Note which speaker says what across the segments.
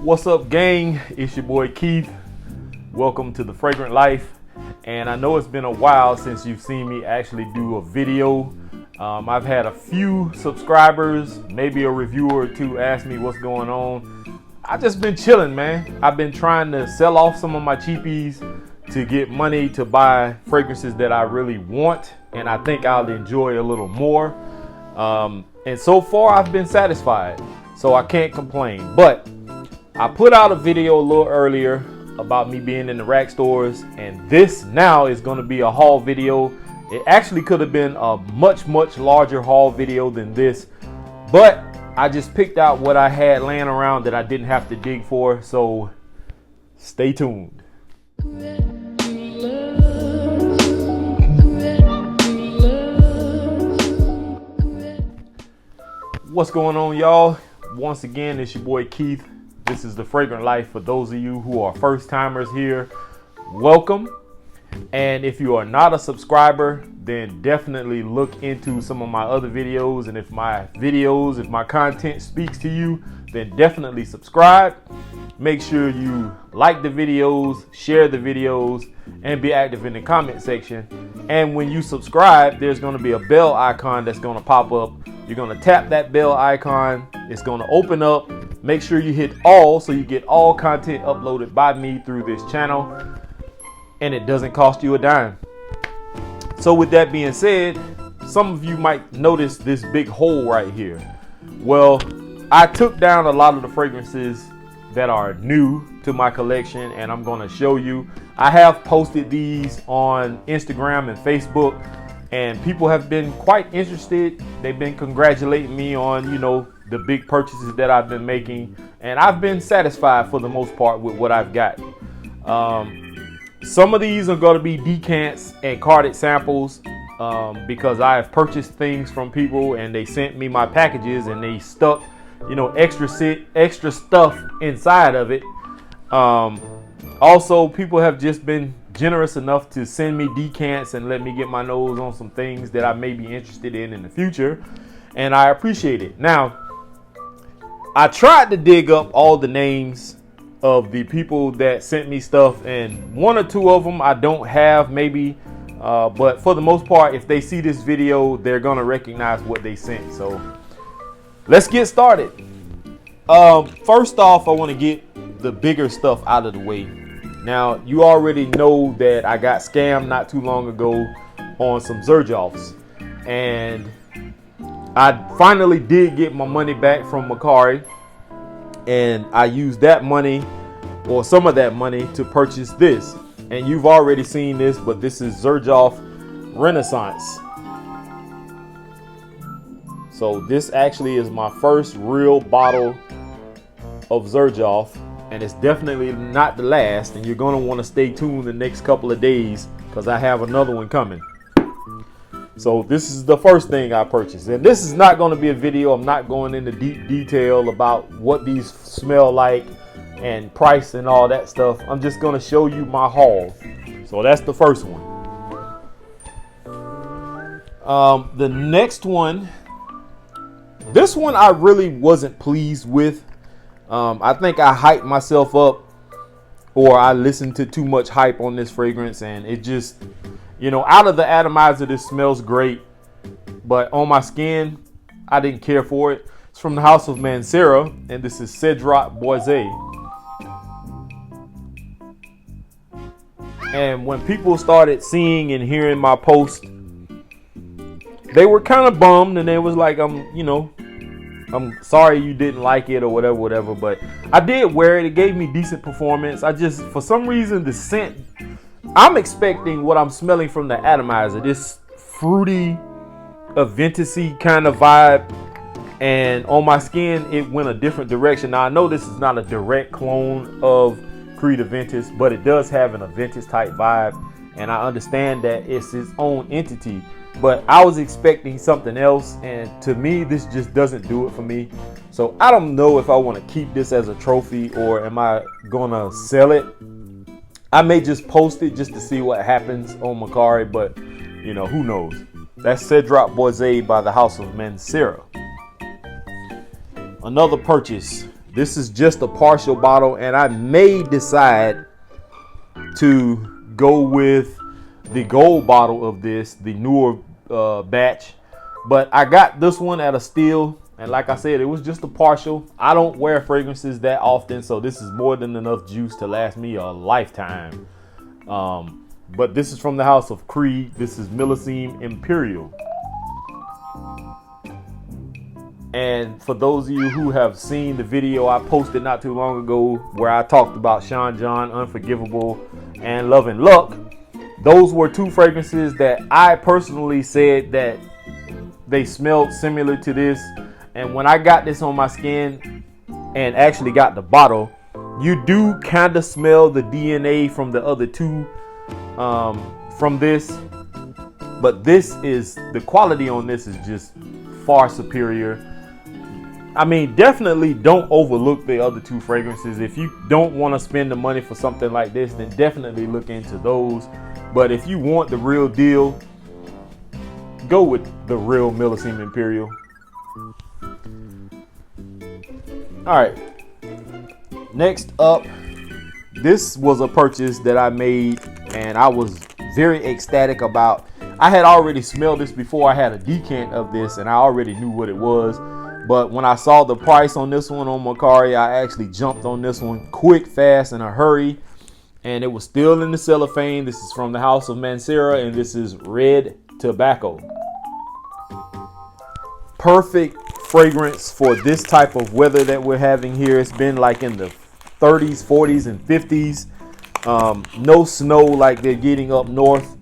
Speaker 1: What's up, gang? It's your boy Keith. Welcome to the Fragrant Life. And I know it's been a while since you've seen me actually do a video. I've had a few subscribers, maybe a reviewer or two, ask me what's going on. I just been chilling, man. I've been trying to sell off some of my cheapies to get money to buy fragrances that I really want, and I think I'll enjoy a little more. And so far I've been satisfied, so I can't complain. But I put out a video a little earlier about me being in the rack stores, and this now is going to be a haul video. It actually could have been a much larger haul video than this, but I just picked out what I had laying around that I didn't have to dig for, so stay tuned. What's going on, y'all? Once again, it's your boy Keith. This is the Fragrant Life. For those of you who are first timers here, welcome. And if you are not a subscriber, then definitely look into some of my other videos. And if my content speaks to you, then definitely subscribe. Make sure you like the videos, share the videos, and be active in the comment section. And when you subscribe, there's going to be a bell icon that's going to pop up. You're going to tap that bell icon. It's going to open up. Make sure you hit all so you get all content uploaded by me through this channel, and it doesn't cost you a dime. So with that being said, some of you might notice this big hole right here. Well, I took down a lot of the fragrances that are new to my collection, and I'm going to show you. I have posted these on Instagram and Facebook, and people have been quite interested. They've been congratulating me on, the big purchases that I've been making, and I've been satisfied for the most part with what I've got. Some of these are going to be decants and carded samples because I have purchased things from people and they sent me my packages and they stuck, extra stuff inside of it. Also, people have just been generous enough to send me decants and let me get my nose on some things that I may be interested in the future, and I appreciate it. Now, I tried to dig up all the names of the people that sent me stuff, and one or two of them I don't have, maybe, but for the most part, if they see this video, they're gonna recognize what they sent. So let's get started. First off, I want to get the bigger stuff out of the way. Now, you already know that I got scammed not too long ago on some Xerjoffs, and I finally did get my money back from Macari, and I used that money, or some of that money, to purchase this. And you've already seen this, but this is Xerjoff Renaissance. So this actually is my first real bottle of Xerjoff, and it's definitely not the last, and you're going to want to stay tuned the next couple of days because I have another one coming. So this is the first thing I purchased, and this is not going to be a video. I'm not going into deep detail about what these smell like and price and all that stuff. I'm just going to show you my haul. So that's the first one. The next one, this one I really wasn't pleased with. I think I hyped myself up, or I listened to too much hype on this fragrance, and it just, out of the atomizer, this smells great, but on my skin, I didn't care for it. It's from the house of MANCERA, and this is CEDRAT BOISE. And when people started seeing and hearing my post, they were kind of bummed, and they was like, I'm sorry you didn't like it or whatever, but I did wear it. It gave me decent performance. For some reason, the scent, I'm expecting what I'm smelling from the atomizer, this fruity, Aventus-y kind of vibe, and on my skin, it went a different direction. Now, I know this is not a direct clone of Creed Aventus, but it does have an Aventus type vibe, and I understand that it's its own entity, but I was expecting something else, and to me, this just doesn't do it for me. So I don't know if I want to keep this as a trophy, or am I gonna sell it? I may just post it just to see what happens on Macari, but who knows. That's CEDRAT BOISE by the house of MANCERA. Another purchase. This is just a partial bottle, and I may decide to go with the gold bottle of this, the newer batch. But I got this one at a steal, and like I said, it was just a partial. I don't wear fragrances that often, so this is more than enough juice to last me a lifetime. But this is from the house of Creed. This is MILLISIME Imperial. And for those of you who have seen the video I posted not too long ago where I talked about Sean John, Unforgivable, and Love and Luck, those were two fragrances that I personally said that they smelled similar to this. And when I got this on my skin and actually got the bottle, you do kind of smell the DNA from the other two from this. But this is, the quality on this is just far superior. I mean, definitely don't overlook the other two fragrances. If you don't want to spend the money for something like this, then definitely look into those. But if you want the real deal, go with the real MILLISIME Imperial. All right, next up, this was a purchase that I made and I was very ecstatic about. I had already smelled this before. I had a decant of this and I already knew what it was. But when I saw the price on this one on Mercari, I actually jumped on this one quick, fast, in a hurry. And it was still in the cellophane. This is from the house of MANCERA, and this is Red Tobacco. Perfect fragrance for this type of weather that we're having here. It's been like in the 30s, 40s, and 50s. No snow like they're getting up north.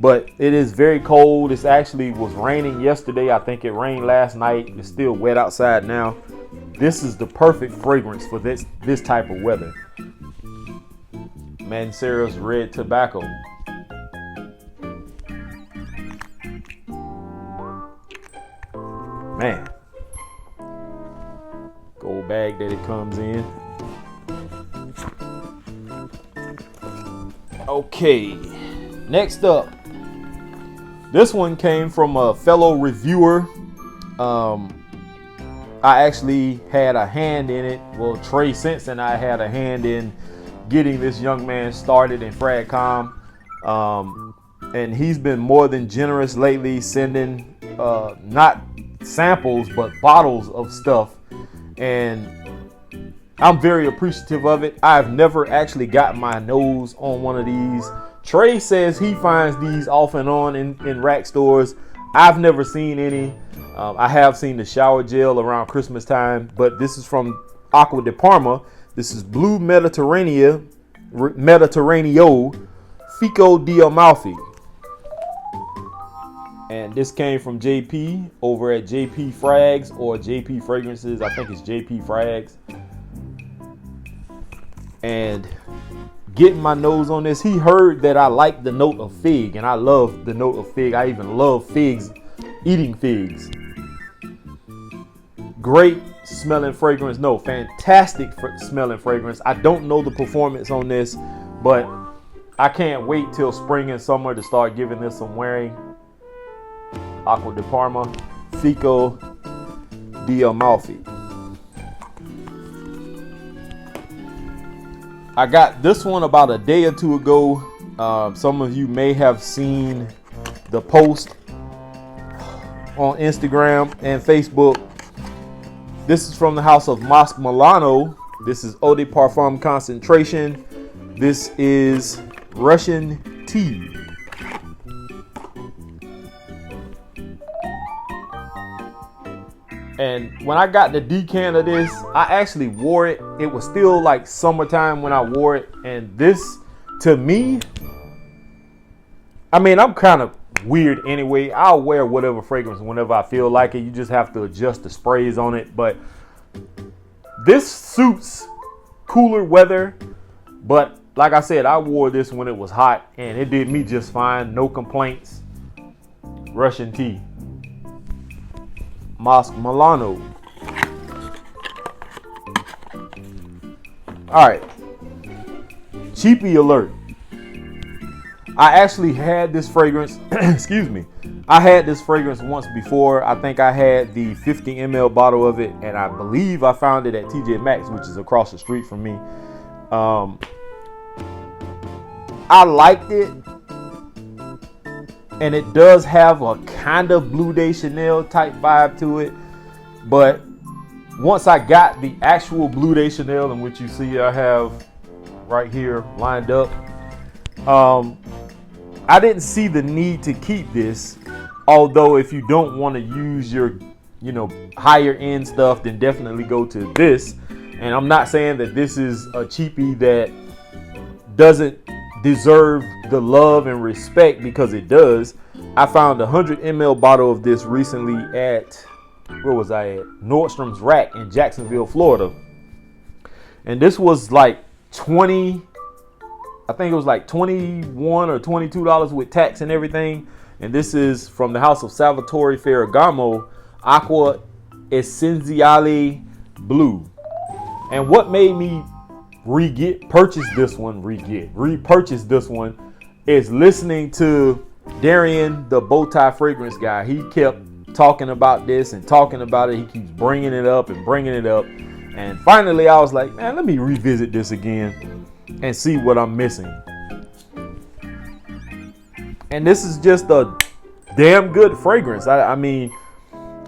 Speaker 1: But it is very cold. It actually was raining yesterday. I think it rained last night. It's still wet outside now. This is the perfect fragrance for this type of weather. MANCERA's Red Tobacco. Man. Gold bag that it comes in. Okay. Next up. This one came from a fellow reviewer. I actually had a hand in it. Well, Trey Sense and I had a hand in getting this young man started in FragCom. And he's been more than generous lately, sending not samples, but bottles of stuff. And I'm very appreciative of it. I've never actually got my nose on one of these. Trey says he finds these off and on in rack stores. I've never seen any. I have seen the shower gel around Christmas time, but this is from Acqua de Parma. This is Blue Mediterraneo Fico di Amalfi. And this came from JP over at JP Frags or JP Fragrances. I think it's JP Frags. And getting my nose on this, he heard that I like the note of fig, and I love the note of fig. I even love figs, eating figs. Great smelling fragrance. No, fantastic smelling fragrance. I don't know the performance on this, but I can't wait till spring and summer to start giving this some wearing. Acqua de Parma, Fico di Amalfi. I got this one about a day or two ago. Some of you may have seen the post on Instagram and Facebook. This is from the house of MASQUE MILANO. This is Eau de Parfum Concentration. This is Russian tea. And when I got the decant of this, I actually wore it. It was still like summertime when I wore it. And this, to me, I mean, I'm kind of weird anyway. I'll wear whatever fragrance whenever I feel like it. You just have to adjust the sprays on it. But this suits cooler weather. But like I said, I wore this when it was hot and it did me just fine. No complaints. Russian tea. MASQUE MILANO. All right. Cheapy alert. I actually had this fragrance, excuse me. I had this fragrance once before. I think I had the 50 ml bottle of it, and I believe I found it at TJ Maxx, which is across the street from me. I liked it, and it does have a kind of Blue de Chanel type vibe to it. But once I got the actual Blue de Chanel, in which you see I have right here lined up, I didn't see the need to keep this. Although if you don't want to use your, higher end stuff, then definitely go to this. And I'm not saying that this is a cheapie that doesn't deserve the love and respect, because it does. I found a 100 ml bottle of this recently at, where was I at? Nordstrom's Rack in Jacksonville, Florida. And this was like I think it was like $21 or $22 with tax and everything. And this is from the house of Salvatore Ferragamo, ACQUA Essenziale Blue. And what made me repurchase this one is listening to Darian, the bow tie fragrance guy. He kept talking about this and talking about it. He keeps bringing it up. And finally I was like, man, let me revisit this again and see what I'm missing. And this is just a damn good fragrance. I mean,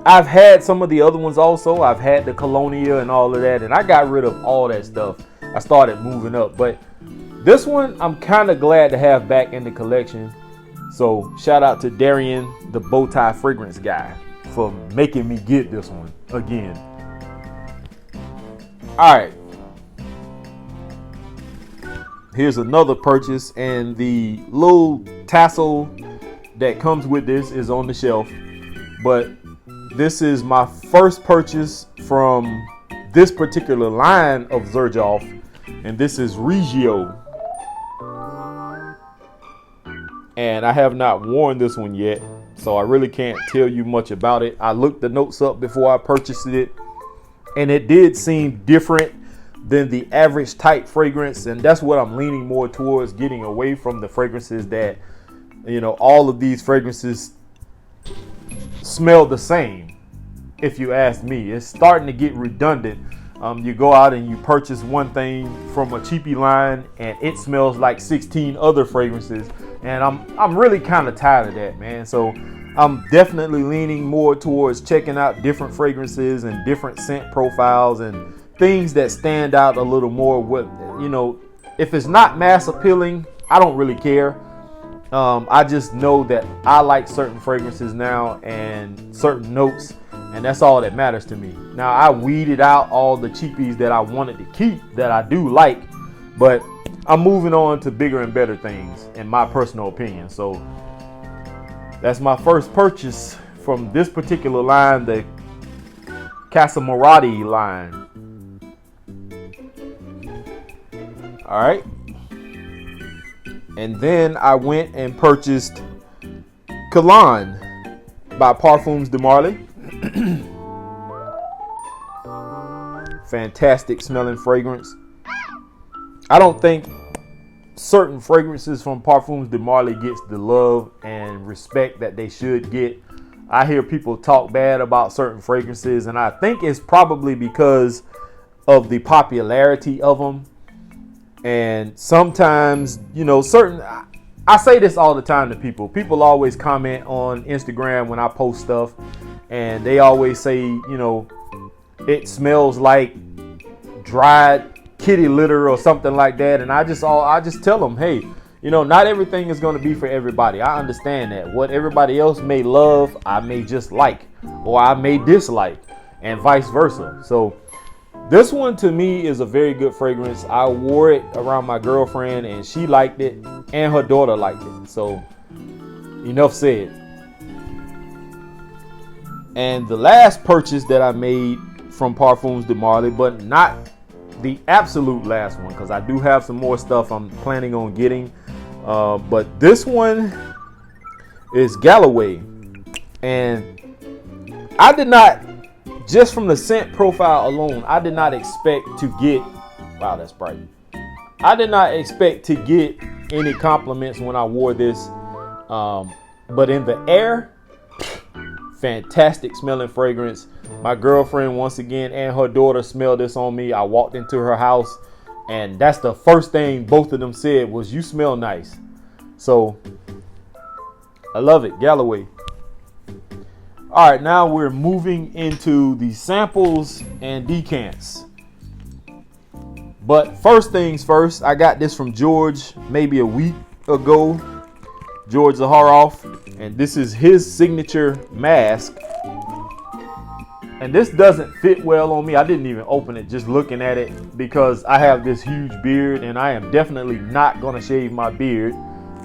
Speaker 1: I've had some of the other ones also. I've had the Colonia and all of that, and I got rid of all that stuff. I started moving up, but this one I'm kind of glad to have back in the collection. So shout out to Darian, the bow tie fragrance guy, for making me get this one again. All right. Here's another purchase, and the little tassel that comes with this is on the shelf. But this is my first purchase from this particular line of Xerjoff, and this is Regio. And I have not worn this one yet, so I really can't tell you much about it. I looked the notes up before I purchased it, and it did seem different than the average type fragrance, and that's what I'm leaning more towards, getting away from the fragrances that, all of these fragrances smell the same. If you ask me, it's starting to get redundant. You go out and you purchase one thing from a cheapie line, and it smells like 16 other fragrances, and I'm really kind of tired of that, man. So I'm definitely leaning more towards checking out different fragrances and different scent profiles and things that stand out a little more. What, if it's not mass appealing, I don't really care. I just know that I like certain fragrances now and certain notes, and that's all that matters to me. Now, I weeded out all the cheapies that I wanted to keep that I do like, but I'm moving on to bigger and better things, in my personal opinion. So that's my first purchase from this particular line, the CASSAMORATI line. All right. And then I went and purchased Cologne by Parfums de Marly. Fantastic smelling fragrance. I don't think certain fragrances from Parfums de Marly gets the love and respect that they should get. I hear people talk bad about certain fragrances, and I think it's probably because of the popularity of them. And sometimes, I say this all the time to people. People always comment on Instagram when I post stuff, and they always say, it smells like dried kitty litter or something like that. And I just tell them, hey, not everything is going to be for everybody. I understand that. What everybody else may love, I may just like, or I may dislike, and vice versa. So this one to me is a very good fragrance. I wore it around my girlfriend, and she liked it, and her daughter liked it. So enough said. And the last purchase that I made from Parfums de Marly, but not the absolute last one, because I do have some more stuff I'm planning on getting. But this one is Galloway. And I did not, just from the scent profile alone, I did not expect to get, wow, that's bright. I did not expect to get any compliments when I wore this. But in the air, Fantastic smelling fragrance. My girlfriend, once again, and her daughter smelled this on me. I walked into her house, and that's the first thing both of them said was, "You smell nice." So I love it. Galloway. All right, now we're moving into the samples and decants. But first things first, I got this from George maybe a week ago. George ZAHAROFF, and this is his signature mask. And this doesn't fit well on me. I didn't even open it just looking at it because I have this huge beard and I am definitely not going to shave my beard.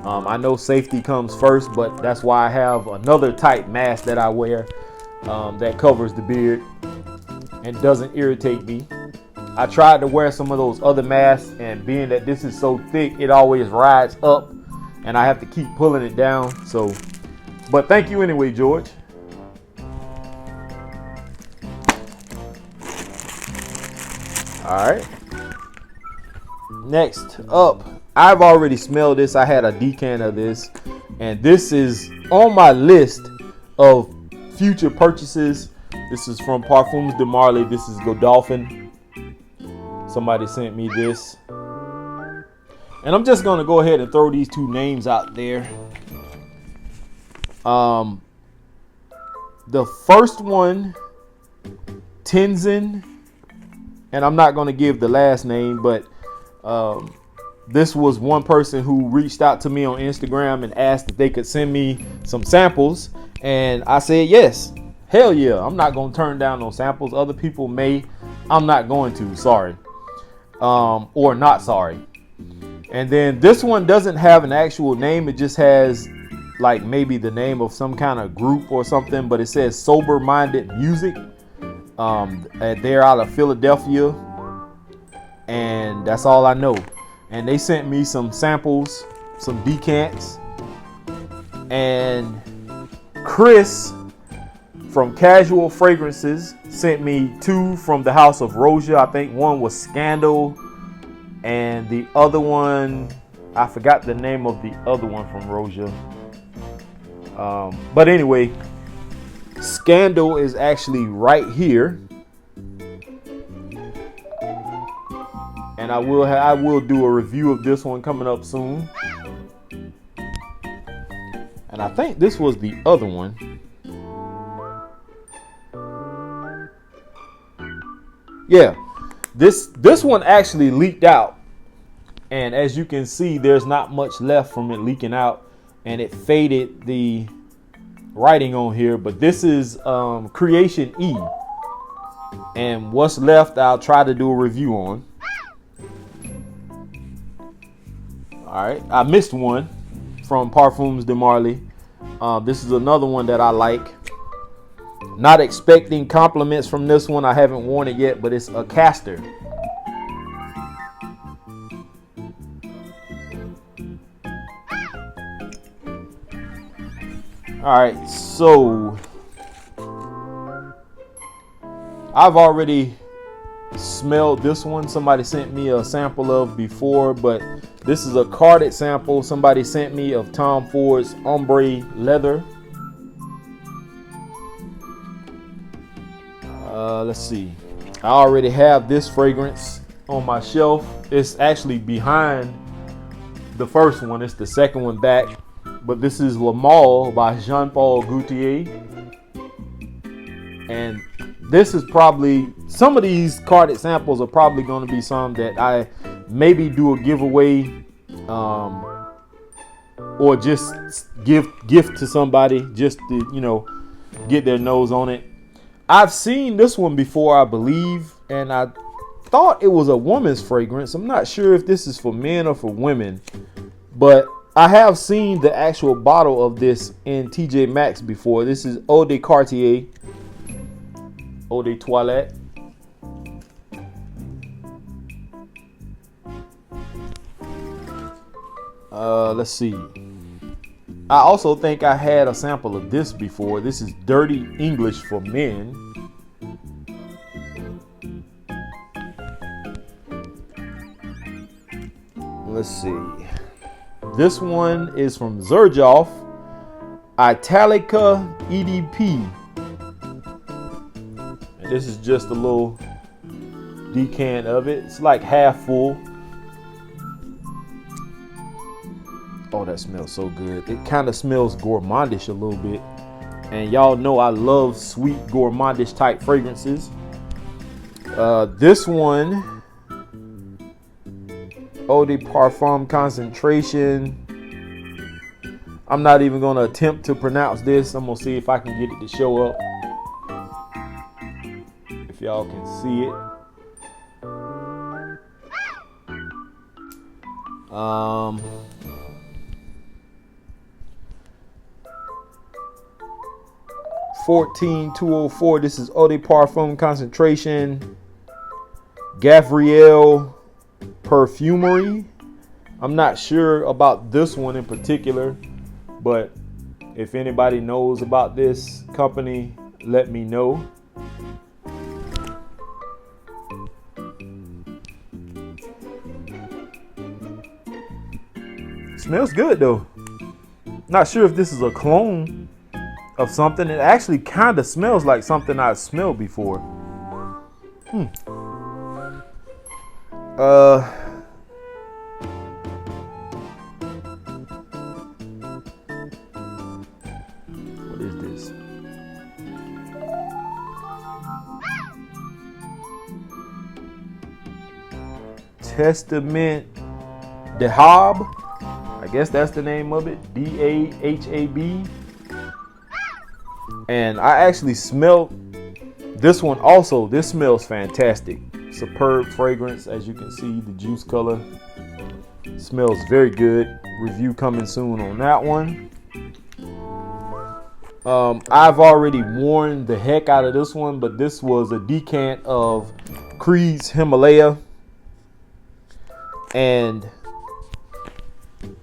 Speaker 1: I know safety comes first, but that's why I have another type mask that I wear that covers the beard and doesn't irritate me. I tried to wear some of those other masks, and being that this is so thick, it always rides up and I have to keep pulling it down. So, but thank you anyway, George. All right. Next up, I've already smelled this. I had a decant of this, and this is on my list of future purchases. This is from Parfums de Marly. This is GODOPLHIN. Somebody sent me this. And I'm just going to go ahead and throw these two names out there. The first one, Tenzin, and I'm not going to give the last name, but this was one person who reached out to me on Instagram and asked if they could send me some samples. And I said, yes, hell yeah. I'm not going to turn down no samples. Other people may. I'm not going to. Sorry. Or not sorry. And then this one doesn't have an actual name. It just has like maybe the name of some kind of group or something, but it says Sober Minded Music. They're out of Philadelphia, and that's all I know. And they sent me some samples, some decants, and Chris from Casual Fragrances sent me two from the house of ROJA. I think one was Scandal, and the other one, I forgot the name of the other one from ROJA. But anyway, Scandal is actually right here, and I will do a review of this one coming up soon. And I think this was the other one. Yeah, this one actually leaked out, and as you can see, there's not much left from it leaking out, and it faded the writing on here. But this is Creation E, and what's left I'll try to do a review on. All right, I missed one from Parfums de Marly. This is another one that I like. Not expecting compliments from this one. I haven't worn it yet, but it's AKASTER. All right, so I've already smelled this one. Somebody sent me a sample of before, but this is a carded sample somebody sent me of Tom Ford's Ombre Leather. Let's see. I already have this fragrance on my shelf. It's actually behind the first one. It's the second one back. But this is Le Male by Jean-Paul Gaultier. And this is probably, some of these carded samples are probably going to be some that I maybe do a giveaway, or just gift to somebody just to, you know, get their nose on it. I've seen this one before, I believe, and I thought it was a woman's fragrance. I'm not sure if this is for men or for women, but I have seen the actual bottle of this in TJ Maxx before. This is Eau de Cartier, Eau de Toilette. Let's see. I also think I had a sample of this before. This is Dirty English for Men. Let's see. This one is from Xerjoff, Italica EDP This is just a little decant of it. It's like half full. Oh, that smells so good. It kind of smells gourmandish a little bit. And y'all know I love sweet gourmandish type fragrances. This one, Eau de Parfum concentration. I'm not even going to attempt to pronounce this. I'm going to see if I can get it to show up. If y'all can see it. 14204. This is Eau de Parfum concentration, Gavriel Perfumery. I'm not sure about this one in particular, but if anybody knows about this company, let me know. Smells good though. Not sure if this is a clone of something. It actually kind of smells like something I've smelled before. What is this? Testament Dahab. I guess that's the name of it. D-A-H-A-B. And I actually smelled this one also. This smells fantastic. Superb fragrance. As you can see, the juice color smells very good. Review coming soon on that one. I've already worn the heck out of this one, but this was a decant of Creed's Himalaya. And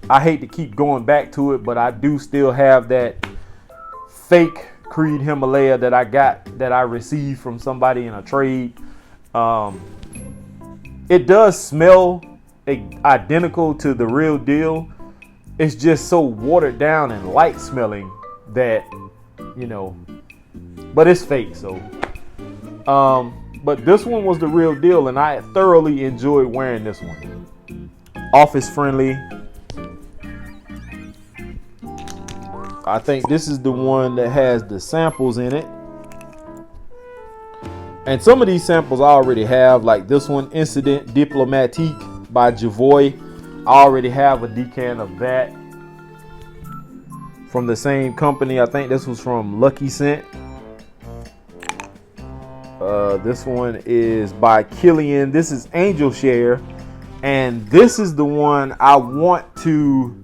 Speaker 1: I hate to keep going back to it, but I do still have that fake Creed Himalaya that I received from somebody in a trade. It does smell identical to the real deal. It's just so watered down and light smelling that, you know, but it's fake. So, but this one was the real deal, and I thoroughly enjoyed wearing this one. Office friendly. I think this is the one that has the samples in it. And some of these samples I already have, like this one, Incident Diplomatique by Javoy. I already have a decant of that from the same company. I think this was from Lucky Scent. This one is by Killian. This is Angel Share. And this is the one I want to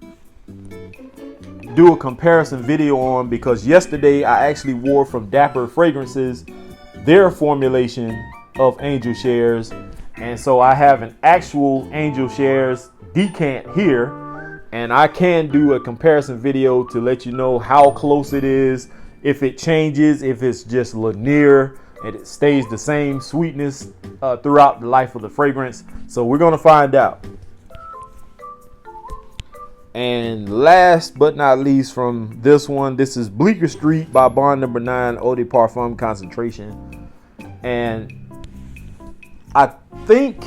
Speaker 1: do a comparison video on, because yesterday I actually wore from Dapper Fragrances their formulation of Angel Shares, and so I have an actual Angel Shares decant here, and I can do a comparison video to let you know how close it is, if it changes, if it's just linear and it stays the same sweetness throughout the life of the fragrance. So we're gonna find out. And last but not least from this one, this is Bleecker Street by Bond Number 9 Eau de Parfum concentration. And I think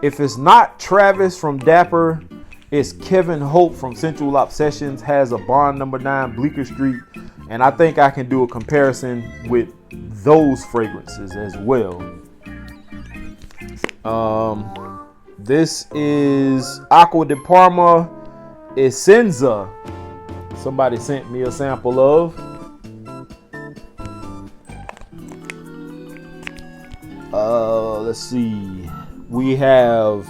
Speaker 1: if it's not Travis from Dapper, it's Kevin Hope from Sensual Obsessions has a Bond Number 9 Bleecker Street. And I think I can do a comparison with those fragrances as well. This is Acqua di Parma Essenza. Somebody sent me a sample of. Let's see. We have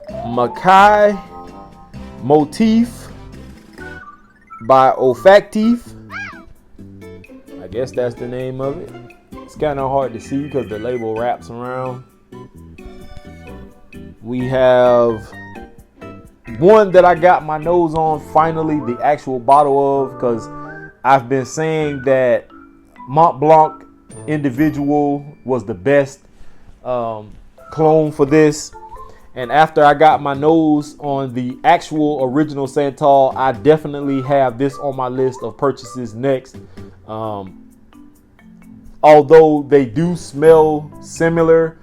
Speaker 1: Makai Motif by Olfactif. I guess that's the name of it. It's kind of hard to see because the label wraps around. We have one that I got my nose on finally, the actual bottle of, because I've been saying that Mont Blanc Individual was the best clone for this. And after I got my nose on the actual original Santal, I definitely have this on my list of purchases next. Although they do smell similar,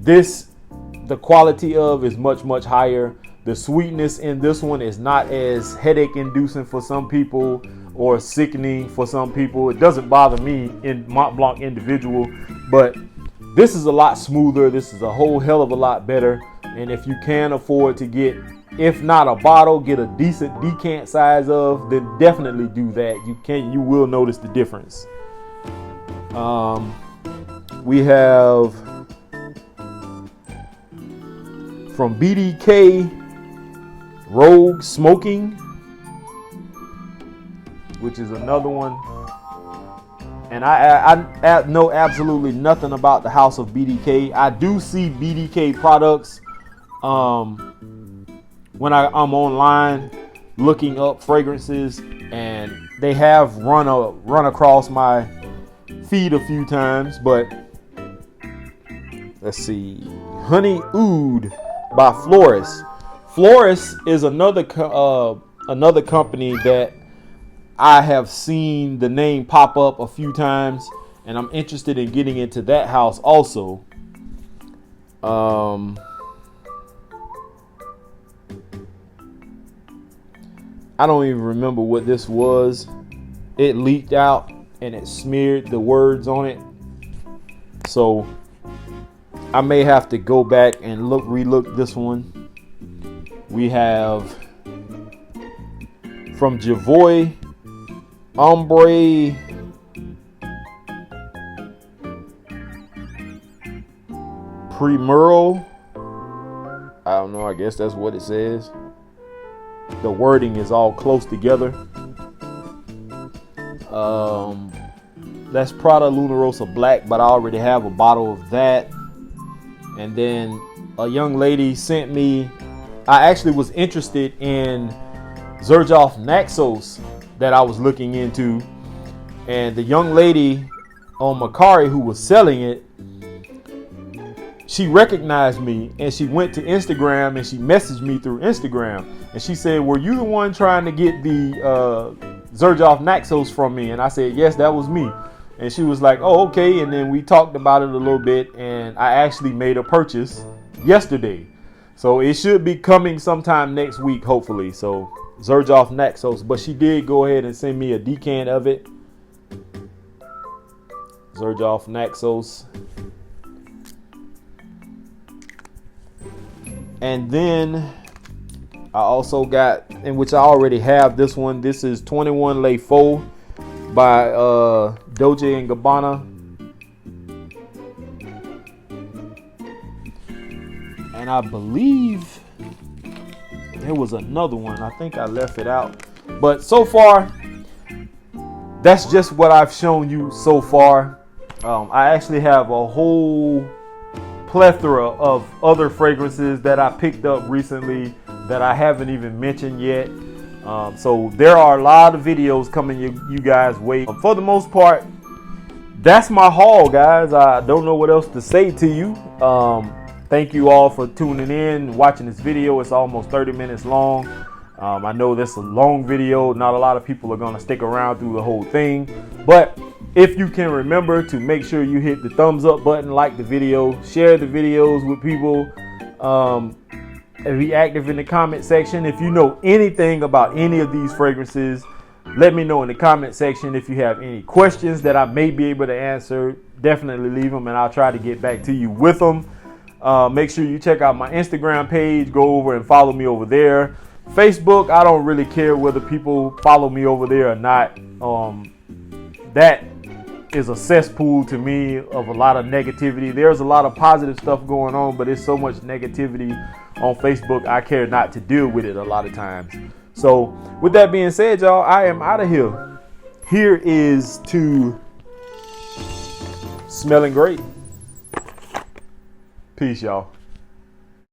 Speaker 1: the quality of is much, much higher. The sweetness in this one is not as headache inducing for some people or sickening for some people. It doesn't bother me in Mont Blanc individual, but this is a lot smoother. This is a whole hell of a lot better. And if you can afford to get, if not a bottle, get a decent decant size of, then definitely do that. You will notice the difference. We have from BDK Rogue Smoking, which is another one. And I know absolutely nothing about the house of BDK. I do see BDK products when I'm online looking up fragrances, and they have run across my feed a few times. But let's see, Honey Oud by Floris. Floris is another company that I have seen the name pop up a few times, and I'm interested in getting into that house also. I don't even remember what this was. It leaked out and it smeared the words on it. So I may have to go back and relook this one. We have from Javoy Ombre Primeiro. I don't know, I guess that's what it says. The wording is all close together. That's Prada Luna Rosa Black, but I already have a bottle of that. And then a young lady sent me, I actually was interested in Xerjoff Naxos that I was looking into, and the young lady on Macari who was selling it, she recognized me and she went to Instagram and she messaged me through Instagram, and she said, "Were you the one trying to get the Xerjoff Naxos from me?" And I said, "Yes, that was me." And she was like, "Oh, okay." And then we talked about it a little bit, and I actually made a purchase yesterday. So it should be coming sometime next week, hopefully. So Xerjoff Naxos, but she did go ahead and send me a decant of it. Xerjoff Naxos. And then I also got, in which I already have this one. This is 21 Les Faux by Dolce & Gabbana. And I believe there was another one. I think I left it out. But so far, that's just what I've shown you so far. I actually have a whole plethora of other fragrances that I picked up recently that I haven't even mentioned yet. So there are a lot of videos coming you guys' way. For the most part, that's my haul, guys. I don't know what else to say to you. Thank you all for tuning in, watching this video. It's almost 30 minutes long. I know this is a long video. Not a lot of people are going to stick around through the whole thing. But if you can remember to make sure you hit the thumbs up button, like the video, share the videos with people, and be active in the comment section. If you know anything about any of these fragrances, let me know in the comment section. If you have any questions that I may be able to answer, definitely leave them and I'll try to get back to you with them. Make sure you check out my Instagram page. Go over and follow me over there. Facebook, I don't really care whether people follow me over there or not. That is a cesspool to me of a lot of negativity. There's a lot of positive stuff going on, but there's so much negativity on Facebook, I care not to deal with it a lot of times. So with that being said, y'all, I am out of here. Here is to smelling great. Peace, y'all.